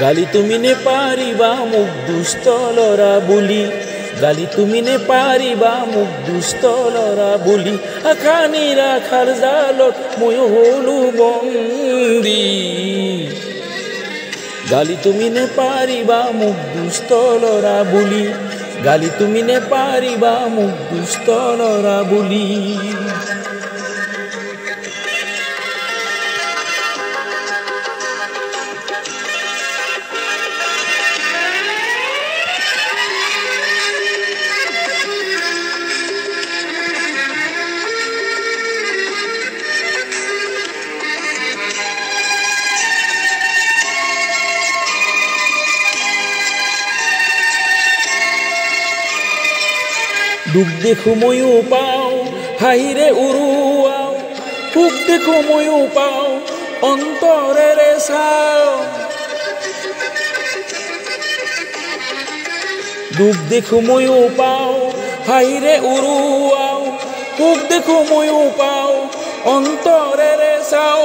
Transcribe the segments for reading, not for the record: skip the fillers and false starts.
গালি তুমি নে পারিবা মুখ দুষ্টলরা বলি, গালি তুমি নে পারিবা মুখ দুষ্টলরা বলি, আখানি রাখার জালত মই হলু বন্দী। গালি তুমি নে পারিবা মুখ দুষ্টলরা বলি, গালি তুমি নে পারিবা মুখ দুষ্টলরা বলি। দুঃখ দেখো ময়ও পাও হাইরে উড়ুয়াও, সুখ দেখো ময়ও পাও অন্তরেরে চাও। দুঃখ দেখো ময়ও পাও হাইরে উড়ুয়াও, সুখ দেখো ময়ও পাও অন্তরেরে চাও।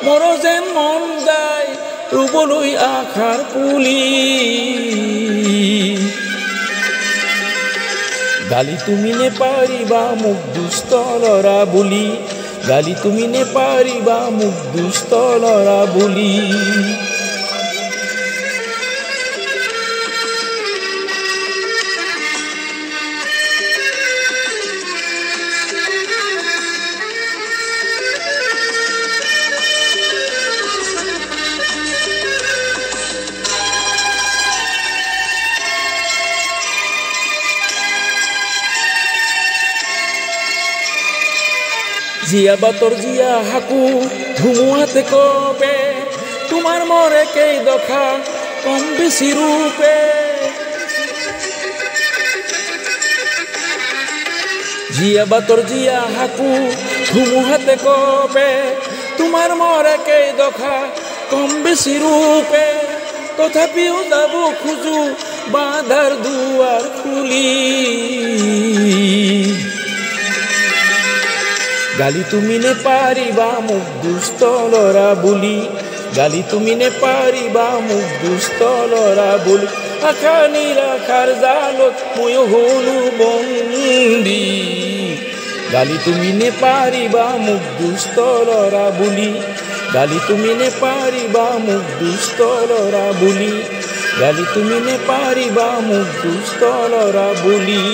মোর যেন মন যায় ৰুবলৈ আশাৰ পুলি, গালি তুমি নে পারিবা মুখ দুষ্টলরা বলি, গালি তুমি নে পারিবা মুখ দুষ্টলরা বলি। জিয়া বাতর জিয়া হাকু ধুমুহাতে কবে, তোমার মরে কেই দখা কম বেশি রূপে। জিয়া বাতর জিয়া হাকু ধুমুহাতে কবে, তোমার মরে কেই দখা কম বেশি রূপে। তথাপিও যাব খুঁজু বাঁধার দুয়ার খুলি, গালি তুমি নে পারিবা মুখ দুষ্টলরা বলি, গালি তুমি নে পারিবা মুখ দুষ্টলরা বলি, আখানি রাখার জালত মই হলু বন্দী। গালি তুমি নে পারিবা মুখ দুষ্টলরা বলি, গালি তুমি নে পারিবা মুখ দুষ্টলরা বলি, গালি তুমি নে পারিবা মুখ দুষ্টলরা বলি।